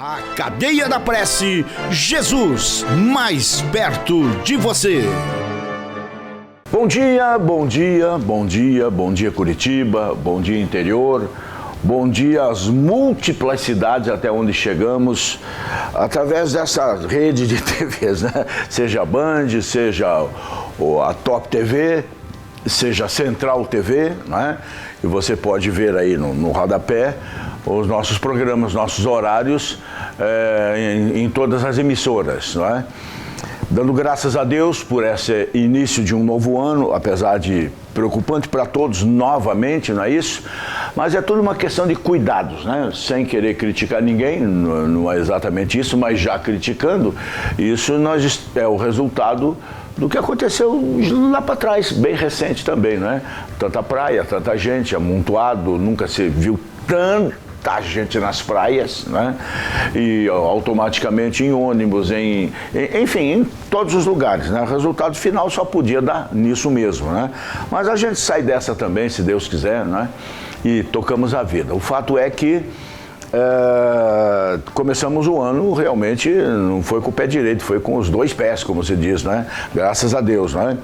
A Cadeia da Prece, Jesus, mais perto de você. Bom dia, bom dia, bom dia, bom dia Curitiba, bom dia interior, bom dia às múltiplas cidades até onde chegamos, através dessa rede de TVs, né? Seja a Band, seja a Top TV, seja a Central TV, né? E você pode ver aí no rodapé os nossos programas, nossos horários em todas as emissoras, não é? Dando graças a Deus por esse início de um novo ano, apesar de preocupante para todos novamente, não é isso? Mas é tudo uma questão de cuidados, né? Sem querer criticar ninguém, não é exatamente isso, mas já criticando, isso é o resultado do que aconteceu lá para trás, bem recente também, né? Tanta praia, tanta gente, amontoado, nunca se viu tanta gente nas praias, né? E automaticamente em ônibus, enfim, em todos os lugares, né? O resultado final só podia dar nisso mesmo, né? Mas a gente sai dessa também, se Deus quiser, né? E tocamos a vida. O fato é que começamos o ano realmente, não foi com o pé direito, foi com os dois pés, como se diz, né? Graças a Deus, né?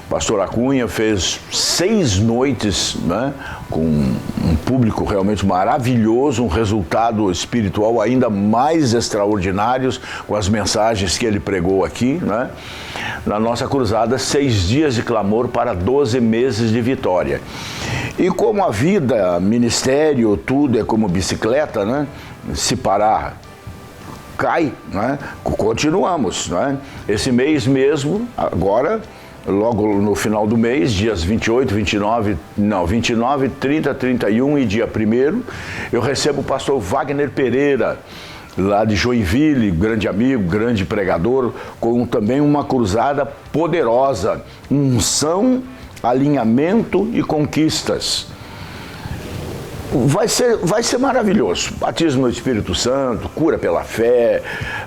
Pastor Acunha fez 6 noites, né? Com um público realmente maravilhoso, um resultado espiritual ainda mais extraordinário, com as mensagens que ele pregou aqui, né? Na nossa cruzada, 6 dias de clamor para 12 meses de vitória. E como a vida, ministério, tudo é como bicicleta, né? Se parar, cai, né? Continuamos, né? Esse mês mesmo, agora, logo no final do mês, dias 28, 29, 30, 31 e dia 1º, eu recebo o pastor Wagner Pereira, lá de Joinville, grande amigo, grande pregador, com também uma cruzada poderosa, unção, alinhamento e conquistas. Vai ser maravilhoso. Batismo no Espírito Santo, cura pela fé,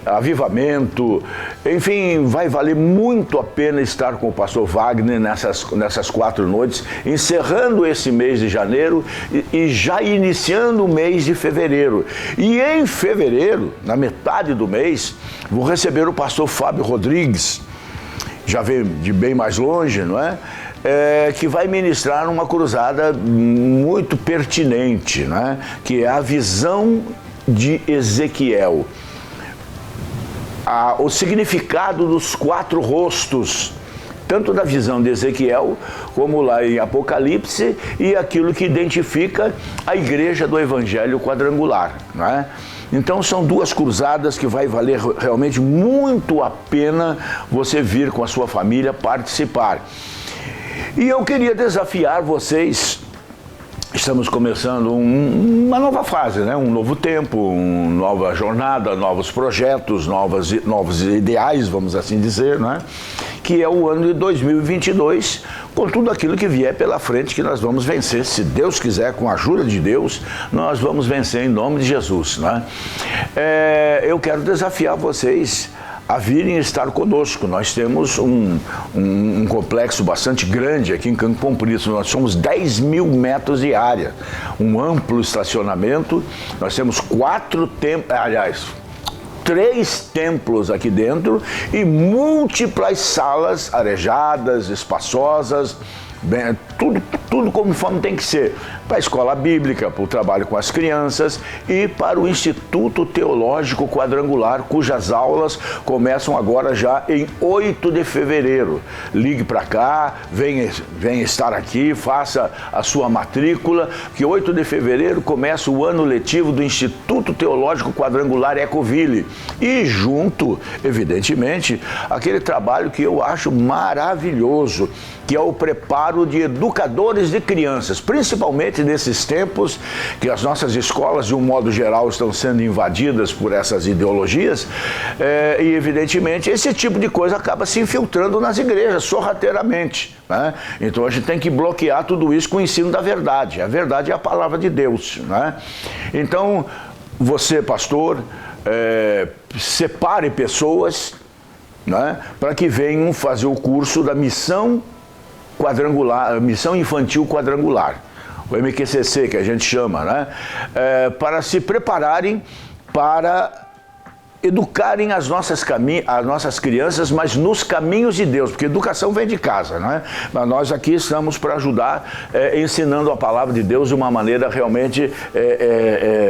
avivamento, enfim, vai valer muito a pena estar com o pastor Wagner nessas 4 noites, encerrando esse mês de janeiro e já iniciando o mês de fevereiro. E em fevereiro, na metade do mês, vou receber o pastor Fábio Rodrigues, já veio de bem mais longe, não é? Que vai ministrar uma cruzada muito pertinente, né? Que é a visão de Ezequiel. O significado dos 4 rostos, tanto da visão de Ezequiel, como lá em Apocalipse, e aquilo que identifica a igreja do Evangelho quadrangular, né? Então são 2 cruzadas que vai valer realmente muito a pena você vir com a sua família participar. E eu queria desafiar vocês, estamos começando uma nova fase, né? Um novo tempo, uma nova jornada, novos projetos, novos ideais, vamos assim dizer, né? Que é o ano de 2022, com tudo aquilo que vier pela frente, que nós vamos vencer, se Deus quiser, com a ajuda de Deus, nós vamos vencer em nome de Jesus, né? Eu quero desafiar vocês a virem estar conosco. Nós temos um complexo bastante grande aqui em Campo Comprido. Nós somos 10 mil metros de área, um amplo estacionamento. Nós temos 3 templos aqui dentro e múltiplas salas arejadas, espaçosas, tudo conforme tem que ser, para a escola bíblica, para o trabalho com as crianças e para o Instituto Teológico Quadrangular, cujas aulas começam agora já em 8 de fevereiro. Ligue para cá, venha estar aqui, faça a sua matrícula, que 8 de fevereiro começa o ano letivo do Instituto Teológico Quadrangular Ecoville. E junto, evidentemente, aquele trabalho que eu acho maravilhoso, que é o preparo de educadores de crianças, principalmente nesses tempos que as nossas escolas, de um modo geral, estão sendo invadidas por essas ideologias, e evidentemente esse tipo de coisa acaba se infiltrando nas igrejas, sorrateiramente, né? Então a gente tem que bloquear tudo isso com o ensino da verdade. A verdade é a palavra de Deus, né? Então, você, pastor, separe pessoas, né, para que venham fazer o curso da missão quadrangular, missão infantil quadrangular, o MQCC, que a gente chama, né? Para se prepararem para educarem as nossas crianças, mas nos caminhos de Deus, porque educação vem de casa, não é? Mas nós aqui estamos para ajudar, ensinando a palavra de Deus de uma maneira realmente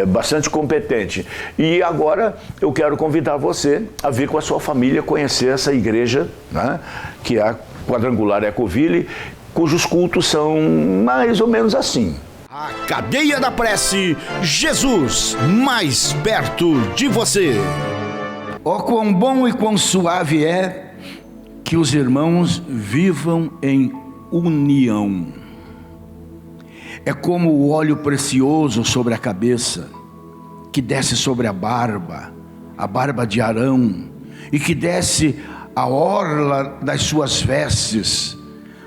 bastante competente. E agora eu quero convidar você a vir com a sua família conhecer essa igreja, né, que é a Quadrangular Ecoville, cujos cultos são mais ou menos assim. A Cadeia da Prece, Jesus mais perto de você. Oh, quão bom e quão suave é que os irmãos vivam em união. É como o óleo precioso sobre a cabeça, que desce sobre a barba de Arão, e que desce a orla das suas vestes,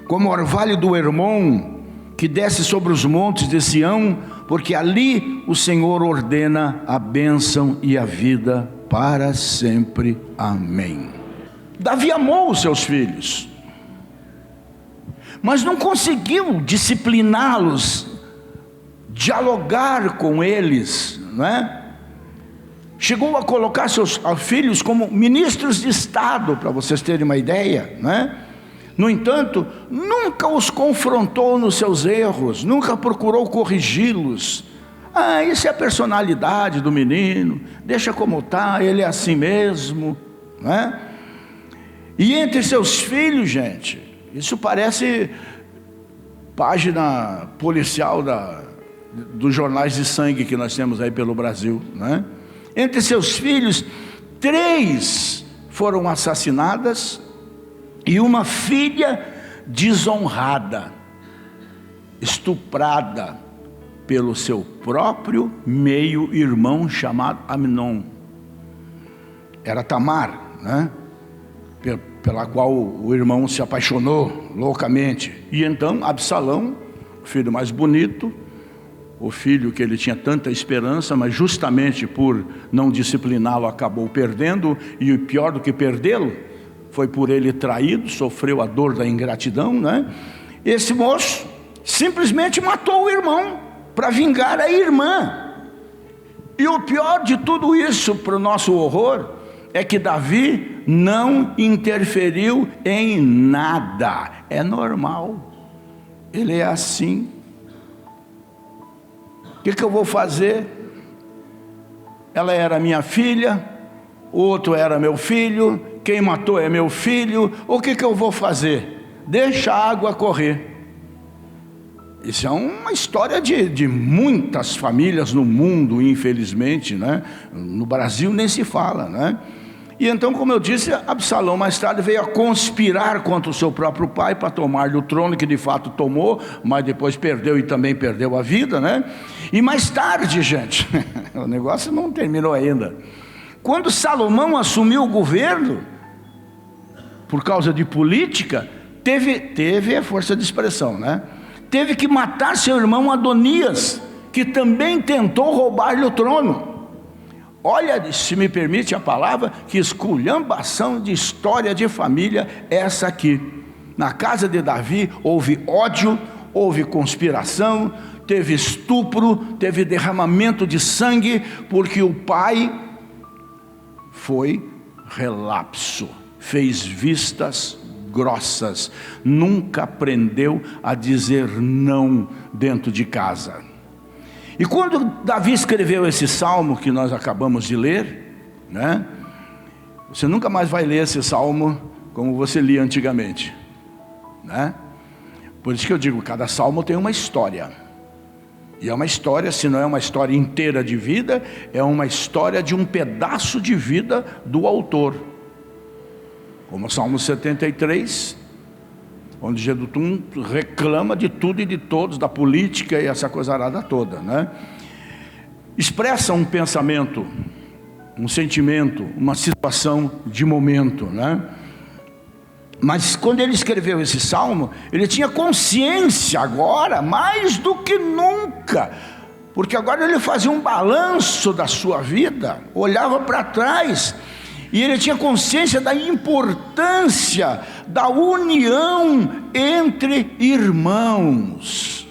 como o orvalho do Hermon, que desce sobre os montes de Sião, porque ali o Senhor ordena a bênção e a vida para sempre. Amém. Davi amou os seus filhos, mas não conseguiu discipliná-los, dialogar com eles, não é? Chegou a colocar seus filhos como ministros de Estado, para vocês terem uma ideia, não é? No entanto, nunca os confrontou nos seus erros, nunca procurou corrigi-los. Isso é a personalidade do menino, deixa como está, ele é assim mesmo, não é? E entre seus filhos, gente, isso parece página policial dos jornais de sangue que nós temos aí pelo Brasil, não é? Entre seus filhos, 3 foram assassinadas e uma filha desonrada, estuprada pelo seu próprio meio-irmão chamado Amnon. Era Tamar, né? Pela qual o irmão se apaixonou loucamente. E então Absalão, o filho mais bonito, o filho que ele tinha tanta esperança, mas justamente por não discipliná-lo acabou perdendo, e o pior do que perdê-lo foi por ele traído, sofreu a dor da ingratidão, né? Esse moço simplesmente matou o irmão para vingar a irmã. E o pior de tudo isso, para o nosso horror, é que Davi não interferiu em nada. É normal, ele é assim. O que eu vou fazer? Ela era minha filha, o outro era meu filho, quem matou é meu filho, o que eu vou fazer? Deixa a água correr. Isso é uma história de muitas famílias no mundo, infelizmente, né? No Brasil nem se fala, né? E então, como eu disse, Absalão mais tarde veio a conspirar contra o seu próprio pai para tomar-lhe o trono, que de fato tomou, mas depois perdeu e também perdeu a vida, né? E mais tarde, gente, o negócio não terminou ainda. Quando Salomão assumiu o governo, por causa de política, teve a força de expressão, né? Teve que matar seu irmão Adonias, que também tentou roubar-lhe o trono. Olha, se me permite a palavra, que esculhambação de história de família essa aqui. Na casa de Davi houve ódio, houve conspiração, teve estupro, teve derramamento de sangue, porque o pai foi relapso, fez vistas grossas, nunca aprendeu a dizer não dentro de casa. E quando Davi escreveu esse salmo que nós acabamos de ler, né? Você nunca mais vai ler esse salmo como você lia antigamente, né? Por isso que eu digo, cada salmo tem uma história. E é uma história, se não é uma história inteira de vida, é uma história de um pedaço de vida do autor. Como o Salmo 73, onde Jedutum reclama de tudo e de todos, da política e essa coisa arada toda, né? Expressa um pensamento, um sentimento, uma situação de momento, né? Mas quando ele escreveu esse salmo, ele tinha consciência agora, mais do que nunca, porque agora ele fazia um balanço da sua vida, olhava para trás, e ele tinha consciência da importância da união entre irmãos.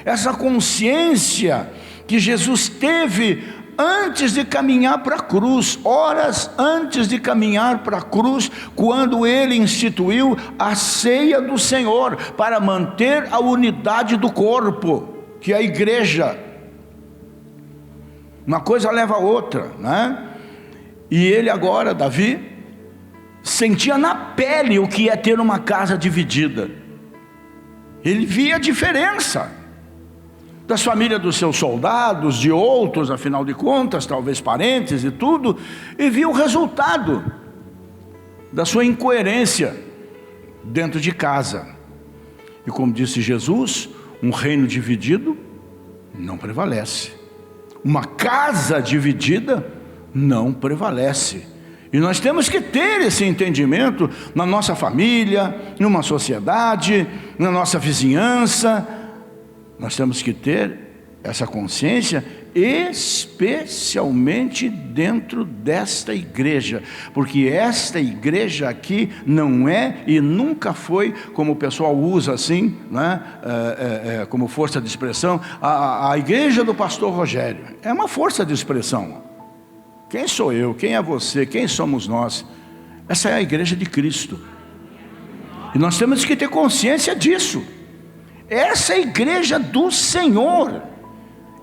Essa consciência que Jesus teve antes de caminhar para a cruz, horas antes de caminhar para a cruz, quando ele instituiu a ceia do Senhor, para manter a unidade do corpo, que é a igreja. Uma coisa leva a outra, né? E ele agora, Davi, sentia na pele o que é ter uma casa dividida. Ele via a diferença das famílias dos seus soldados, de outros, afinal de contas, talvez parentes e tudo, e via o resultado da sua incoerência dentro de casa. E como disse Jesus, um reino dividido não prevalece. Uma casa dividida não prevalece. E nós temos que ter esse entendimento na nossa família, numa sociedade, na nossa vizinhança. Nós temos que ter essa consciência, especialmente dentro desta igreja, porque esta igreja aqui não é e nunca foi, como o pessoal usa assim, né? Como força de expressão, a igreja do pastor Rogério. É uma força de expressão. Quem sou eu? Quem é você? Quem somos nós? Essa é a igreja de Cristo. E nós temos que ter consciência disso. Essa é a igreja do Senhor.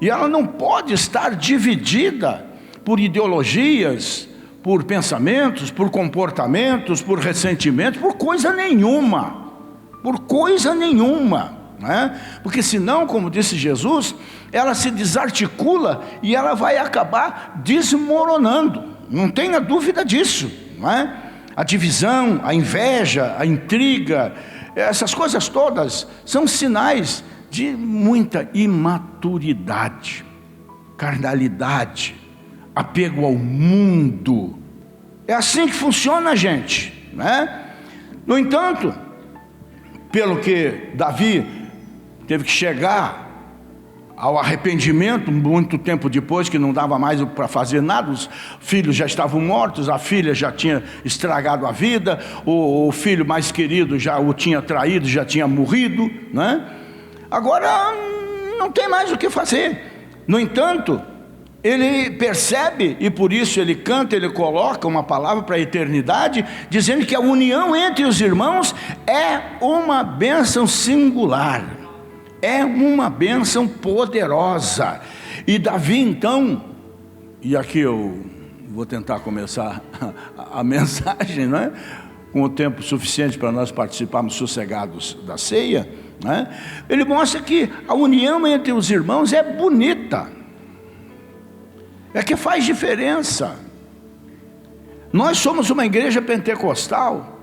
E ela não pode estar dividida por ideologias, por pensamentos, por comportamentos, por ressentimentos, por coisa nenhuma. Por coisa nenhuma, né? Porque senão, como disse Jesus, ela se desarticula e ela vai acabar desmoronando. Não tenha dúvida disso, não é? A divisão, a inveja, a intriga, essas coisas todas são sinais de muita imaturidade, carnalidade, apego ao mundo. É assim que funciona, gente, né? No entanto, pelo que Davi teve que chegar ao arrependimento, muito tempo depois, que não dava mais para fazer nada, os filhos já estavam mortos, a filha já tinha estragado a vida, o filho mais querido já o tinha traído, já tinha morrido, né? Agora não tem mais o que fazer. No entanto, ele percebe, e por isso ele canta, ele coloca uma palavra para a eternidade, dizendo que a união entre os irmãos é uma bênção singular. É uma bênção poderosa. E Davi então, e aqui eu vou tentar começar a mensagem, né? Com o tempo suficiente para nós participarmos sossegados da ceia, né? Ele mostra que a união entre os irmãos é bonita, é que faz diferença. Nós somos uma igreja pentecostal,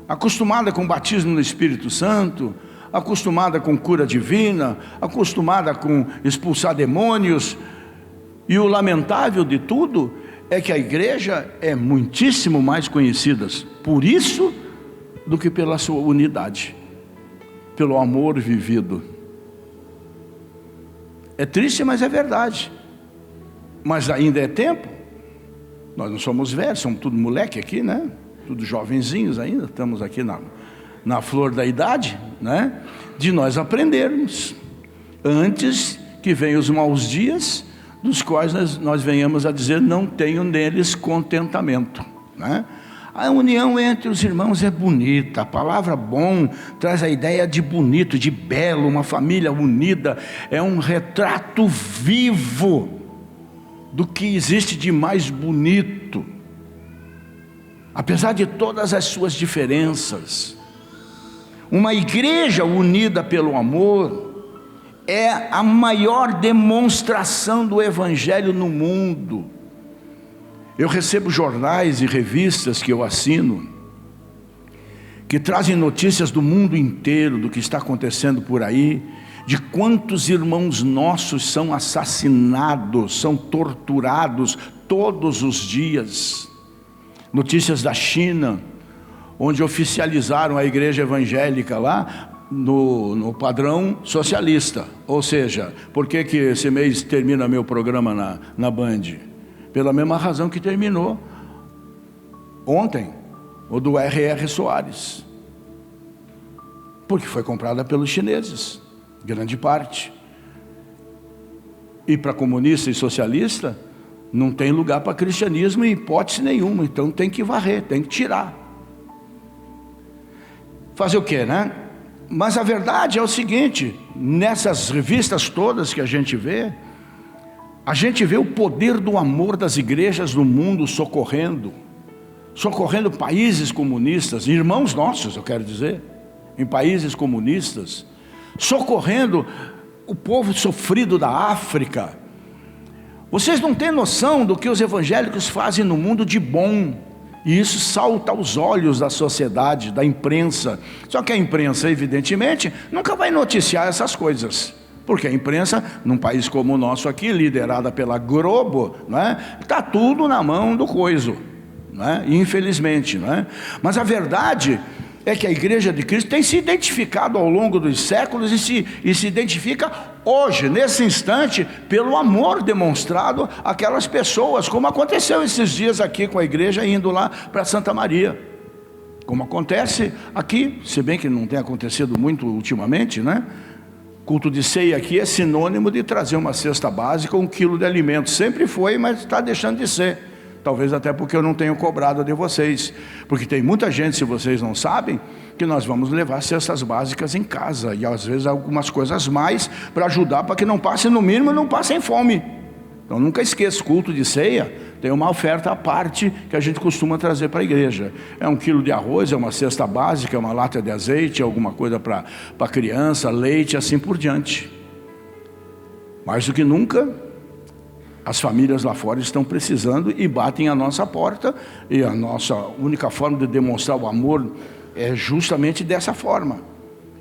acostumada com batismo no Espírito Santo, acostumada com cura divina, acostumada com expulsar demônios, e o lamentável de tudo é que a igreja é muitíssimo mais conhecida por isso do que pela sua unidade, pelo amor vivido. É triste, mas é verdade. Mas ainda é tempo. Nós não somos velhos, somos tudo moleque aqui, né? Tudo jovenzinhos ainda, estamos aqui na flor da idade, né? De nós aprendermos, antes que venham os maus dias, dos quais nós venhamos a dizer, não tenho neles contentamento, né? A união entre os irmãos é bonita, a palavra bom traz a ideia de bonito, de belo. Uma família unida é um retrato vivo do que existe de mais bonito, apesar de todas as suas diferenças. Uma igreja unida pelo amor é a maior demonstração do evangelho no mundo. Eu recebo jornais e revistas que eu assino, que trazem notícias do mundo inteiro, do que está acontecendo por aí, de quantos irmãos nossos são assassinados, são torturados todos os dias. Notícias da China, onde oficializaram a igreja evangélica lá no padrão socialista. Ou seja, por que esse mês termina meu programa na Band? Pela mesma razão que terminou ontem, o do R.R. Soares. Porque foi comprada pelos chineses, grande parte. E para comunista e socialista, Não tem lugar para cristianismo em hipótese nenhuma, então tem que varrer, tem que tirar. Fazer o quê, né? Mas a verdade é o seguinte, nessas revistas todas que a gente vê o poder do amor das igrejas no mundo socorrendo países comunistas, irmãos nossos, eu quero dizer, em países comunistas, socorrendo o povo sofrido da África. Vocês não têm noção do que os evangélicos fazem no mundo de bom, e isso salta aos olhos da sociedade, da imprensa. Só que a imprensa, evidentemente, nunca vai noticiar essas coisas, porque a imprensa, num país como o nosso aqui, liderada pela Globo, está tudo na mão do coiso, infelizmente. Mas a verdade é que a Igreja de Cristo tem se identificado ao longo dos séculos e se identifica hoje, nesse instante, pelo amor demonstrado àquelas pessoas, como aconteceu esses dias aqui com a igreja indo lá para Santa Maria, como acontece aqui, se bem que não tem acontecido muito ultimamente, culto de ceia aqui é sinônimo de trazer uma cesta básica, 1 quilo de alimento, sempre foi, mas está deixando de ser. Talvez até porque eu não tenho cobrado de vocês, porque tem muita gente, se vocês não sabem, que nós vamos levar cestas básicas em casa, e às vezes algumas coisas mais, para ajudar, para que não passe, no mínimo, não passem fome. Então nunca esqueça, culto de ceia, tem uma oferta à parte, que a gente costuma trazer para a igreja, é 1 quilo de arroz, é uma cesta básica, é uma lata de azeite, é alguma coisa para criança, leite, assim por diante. Mais do que nunca, as famílias lá fora estão precisando e batem a nossa porta, e a nossa única forma de demonstrar o amor é justamente dessa forma,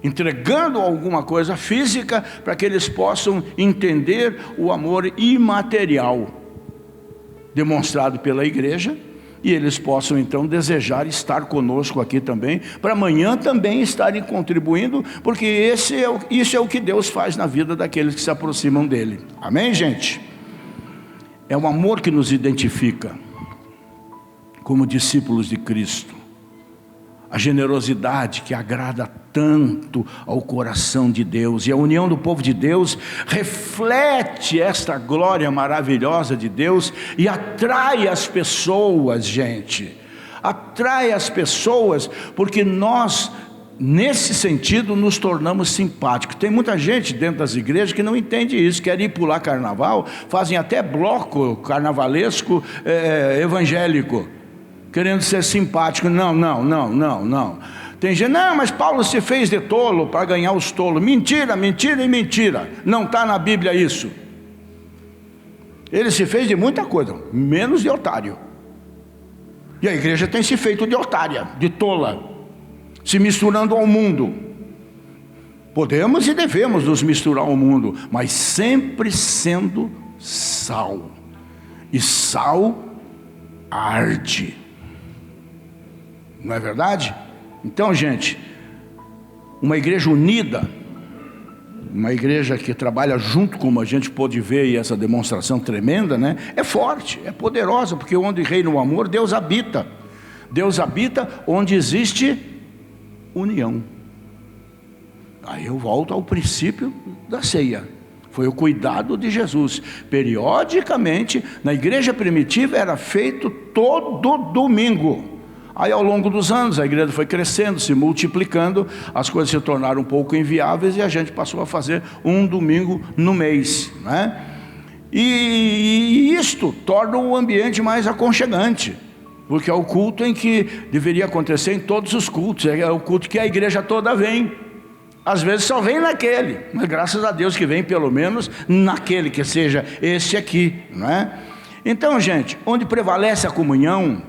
entregando alguma coisa física para que eles possam entender o amor imaterial demonstrado pela igreja, e eles possam então desejar estar conosco aqui também, para amanhã também estarem contribuindo, porque isso é o que Deus faz na vida daqueles que se aproximam dele. Amém, gente? É o amor que nos identifica como discípulos de Cristo, a generosidade que agrada tanto ao coração de Deus, e a união do povo de Deus reflete esta glória maravilhosa de Deus e atrai as pessoas, gente, atrai as pessoas, porque nós, nesse sentido, nos tornamos simpáticos. Tem muita gente dentro das igrejas que não entende isso, quer ir pular carnaval, fazem até bloco carnavalesco evangélico, querendo ser simpático. Não. Tem gente, não, mas Paulo se fez de tolo para ganhar os tolos. Mentira, mentira e mentira. Não está na Bíblia isso. Ele se fez de muita coisa, menos de otário. E a igreja tem se feito de otária, de tola, se misturando ao mundo. Podemos e devemos nos misturar ao mundo, mas sempre sendo sal. E sal arde. Não é verdade? Então, gente, uma igreja unida, uma igreja que trabalha junto, como a gente pôde ver, e essa demonstração tremenda, é forte, é poderosa, porque onde reina o amor, Deus habita. Deus habita onde existe união. Aí eu volto ao princípio da ceia. Foi o cuidado de Jesus. Periodicamente, na igreja primitiva, era feito todo domingo. Aí ao longo dos anos a igreja foi crescendo, se multiplicando, as coisas se tornaram um pouco inviáveis e a gente passou a fazer um domingo no mês, E isto torna o ambiente mais aconchegante, porque é o culto em que deveria acontecer em todos os cultos, é o culto que a igreja toda vem. Às vezes só vem naquele, mas graças a Deus que vem pelo menos naquele, que seja esse aqui, Então, gente, onde prevalece a comunhão,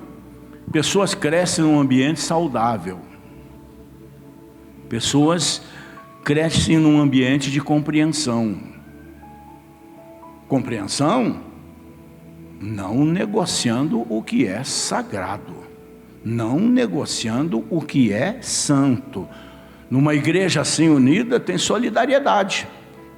pessoas crescem num ambiente saudável. Pessoas crescem num ambiente de compreensão. Compreensão, não negociando o que é sagrado, não negociando o que é santo. Numa igreja assim unida tem solidariedade,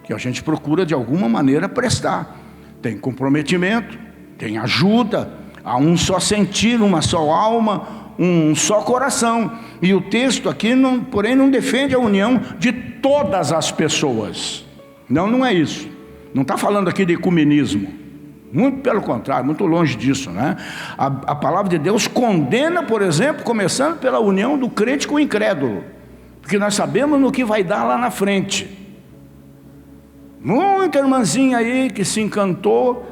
que a gente procura de alguma maneira prestar. Tem comprometimento, tem ajuda. Há um só sentir, uma só alma, um só coração. E o texto aqui, porém, não defende a união de todas as pessoas. Não é isso. Não está falando aqui de ecumenismo. Muito pelo contrário, muito longe disso, né? A palavra de Deus condena, por exemplo, começando pela união do crente com o incrédulo, porque nós sabemos no que vai dar lá na frente. Muita irmãzinha aí que se encantou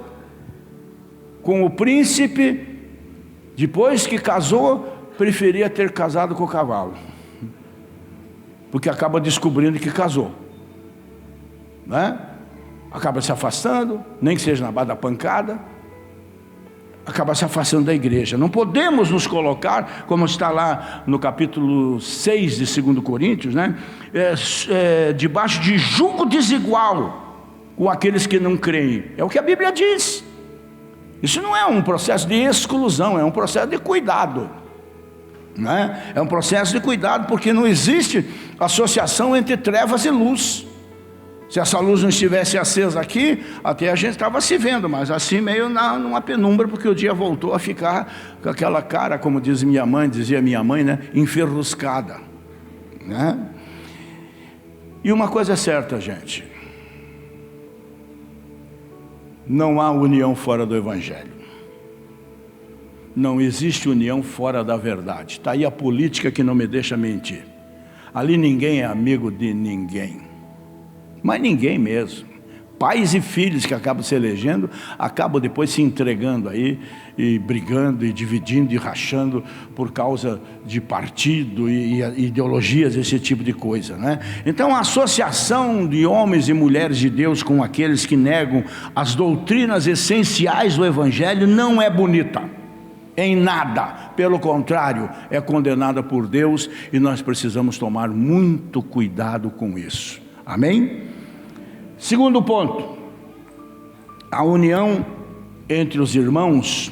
com o príncipe, depois que casou, preferia ter casado com o cavalo, porque acaba descobrindo que casou, né? Acaba se afastando, nem que seja na base da pancada, acaba se afastando da igreja. Não podemos nos colocar, como está lá no capítulo 6 de 2 Coríntios, né? Debaixo de jugo desigual com aqueles que não creem. É o que a Bíblia diz. Isso não é um processo de exclusão, é um processo de cuidado, né? É um processo de cuidado, porque não existe associação entre trevas e luz. Se essa luz não estivesse acesa aqui, até a gente estava se vendo, mas assim meio numa penumbra, porque o dia voltou a ficar com aquela cara, como dizia minha mãe, né? Enferruscada, né? E uma coisa é certa, gente: não há união fora do Evangelho. Não existe união fora da verdade. Está aí a política que não me deixa mentir. Ali ninguém é amigo de ninguém, mas ninguém mesmo. Pais e filhos que acabam se elegendo, acabam depois se entregando aí, e brigando, e dividindo, e rachando, por causa de partido e ideologias, esse tipo de coisa, né? Então a associação de homens e mulheres de Deus com aqueles que negam as doutrinas essenciais do Evangelho não é bonita, em nada. Pelo contrário, é condenada por Deus, e nós precisamos tomar muito cuidado com isso. Amém? Segundo ponto, a união entre os irmãos,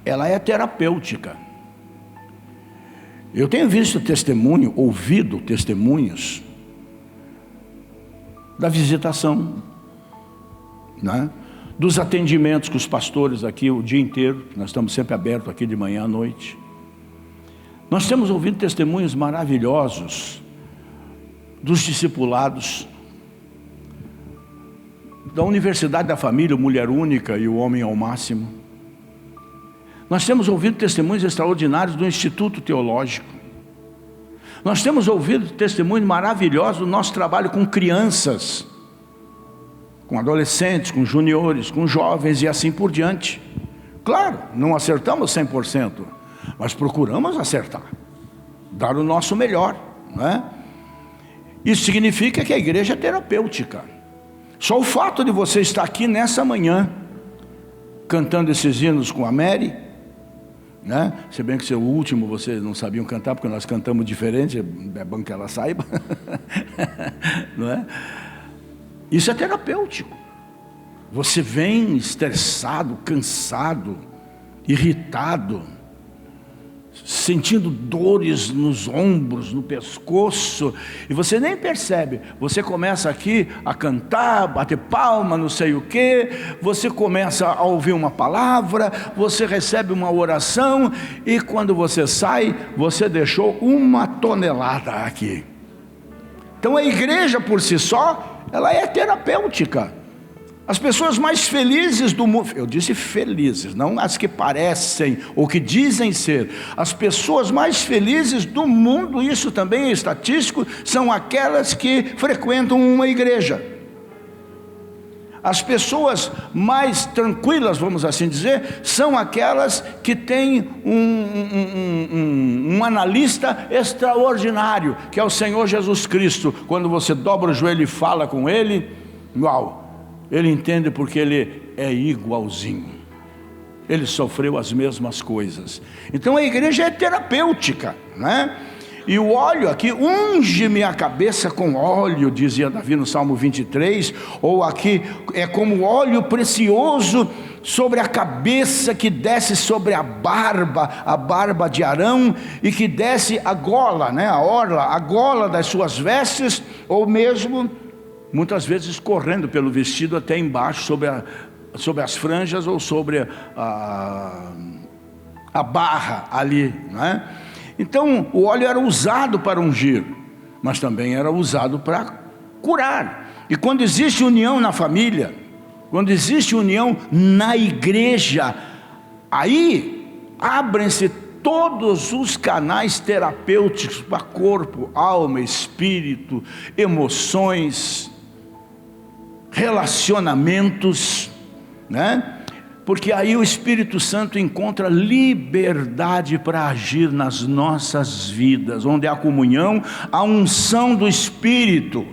ela é terapêutica. Eu tenho visto testemunho, ouvido testemunhos da visitação, né? Dos atendimentos com os pastores aqui o dia inteiro. Nós estamos sempre abertos aqui de manhã à noite. Nós temos ouvido testemunhos maravilhosos dos discipulados, da Universidade da Família, Mulher Única e o Homem ao Máximo. Nós temos ouvido testemunhos extraordinários do Instituto Teológico. Nós temos ouvido testemunhos maravilhosos do nosso trabalho com crianças, com adolescentes, com juniores, com jovens e assim por diante. Claro, não acertamos 100%, mas procuramos acertar, dar o nosso melhor, né? Isso significa que a igreja é terapêutica. Só o fato de você estar aqui nessa manhã, cantando esses hinos com a Mary, né? Se bem que seu último vocês não sabiam cantar, porque nós cantamos diferente, é bom que ela saiba. Não é? Isso é terapêutico. Você vem estressado, cansado, irritado, sentindo dores nos ombros, no pescoço, e você nem percebe. Você começa aqui a cantar, bater palma, não sei o que, você começa a ouvir uma palavra, você recebe uma oração, e quando você sai, você deixou 1 tonelada aqui. Então a igreja por si só, ela é terapêutica. As pessoas mais felizes do mundo, eu disse felizes, não as que parecem ou que dizem ser, as pessoas mais felizes do mundo, isso também é estatístico, são aquelas que frequentam uma igreja. As pessoas mais tranquilas, vamos assim dizer, são aquelas que têm um analista extraordinário, que é o Senhor Jesus Cristo. Quando você dobra o joelho e fala com Ele, uau! Ele entende, porque ele é igualzinho. Ele sofreu as mesmas coisas. Então a igreja é terapêutica, né? E o óleo aqui, unge-me a cabeça com óleo, dizia Davi no Salmo 23, ou aqui é como óleo precioso sobre a cabeça, que desce sobre a barba de Arão, e que desce a gola, né? A gola das suas vestes, ou mesmo muitas vezes escorrendo pelo vestido até embaixo, sobre as franjas, ou sobre a barra ali, né? Então o óleo era usado para ungir, mas também era usado para curar. E quando existe união na família, quando existe união na igreja, aí abrem-se todos os canais terapêuticos para corpo, alma, espírito, emoções, relacionamentos, né? Porque aí o Espírito Santo encontra liberdade para agir nas nossas vidas, onde há comunhão, a unção do Espírito.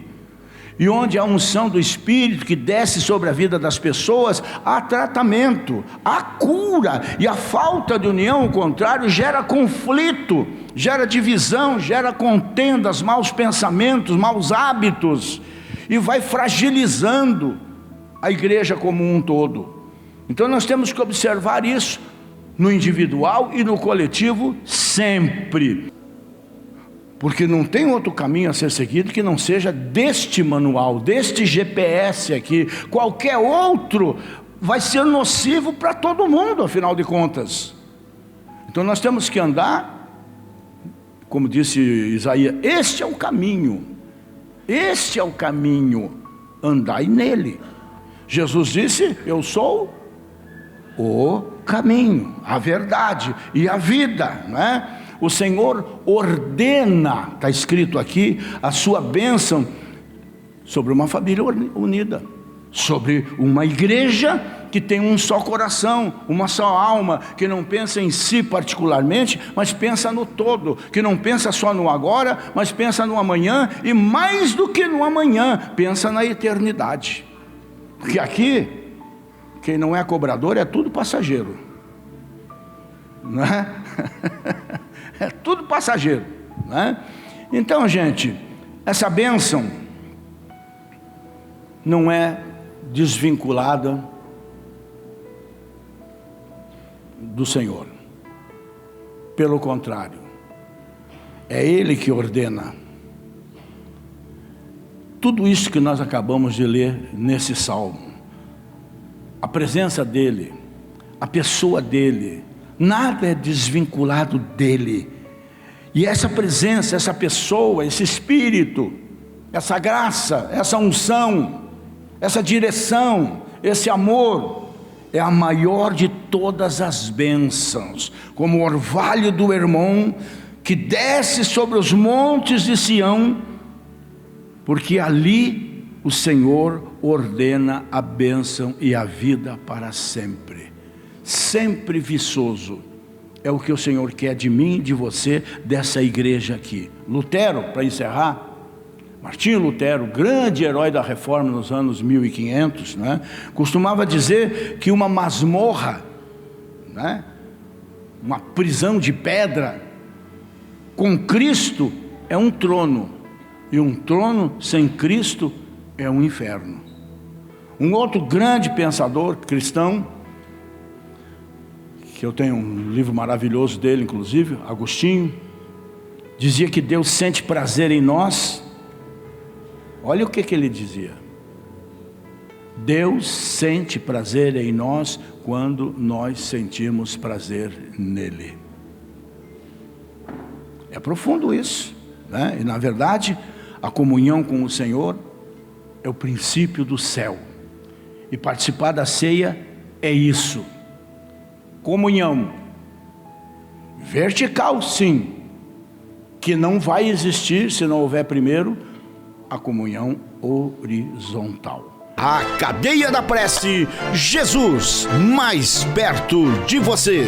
E onde a unção do Espírito que desce sobre a vida das pessoas, há tratamento, há cura. E a falta de união, ao contrário, gera conflito, gera divisão, gera contendas, maus pensamentos, maus hábitos, e vai fragilizando a igreja como um todo. Então nós temos que observar isso no individual e no coletivo sempre. Porque não tem outro caminho a ser seguido que não seja deste manual, deste GPS aqui. Qualquer outro vai ser nocivo para todo mundo, afinal de contas. Então nós temos que andar, como disse Isaías, este é o caminho. Este é o caminho, andai nele. Jesus disse, eu sou o caminho, a verdade e a vida, não é? O Senhor ordena, está escrito aqui, a sua bênção sobre uma família unida, sobre uma igreja que tem um só coração, uma só alma, que não pensa em si particularmente, mas pensa no todo, que não pensa só no agora, mas pensa no amanhã, e mais do que no amanhã, pensa na eternidade. Porque aqui, quem não é cobrador é tudo passageiro, não é? É tudo passageiro, não é? Então, gente, essa bênção não é desvinculada do Senhor. Pelo contrário, é Ele que ordena. Tudo isso que nós acabamos de ler nesse salmo, a presença dEle, a pessoa dEle, nada é desvinculado dEle. E essa presença, essa pessoa, esse Espírito, essa graça, essa unção, essa direção, esse amor, é a maior de todas as bênçãos, como o orvalho do Hermon, que desce sobre os montes de Sião, porque ali o Senhor ordena a bênção e a vida para sempre. Sempre viçoso é o que o Senhor quer de mim e de você, dessa igreja aqui. Lutero, para encerrar, Martinho Lutero, grande herói da reforma nos anos 1500, né, costumava dizer que uma masmorra, né, uma prisão de pedra, com Cristo é um trono, e um trono sem Cristo é um inferno. Um outro grande pensador cristão, que eu tenho um livro maravilhoso dele, inclusive, Agostinho, dizia que Deus sente prazer em nós. Olha o que ele dizia: Deus sente prazer em nós quando nós sentimos prazer nele. É profundo isso, né? E na verdade, a comunhão com o Senhor é o princípio do céu, e participar da ceia é isso. Comunhão vertical, sim, que não vai existir se não houver primeiro a comunhão horizontal. A Cadeia da Prece, Jesus mais perto de você.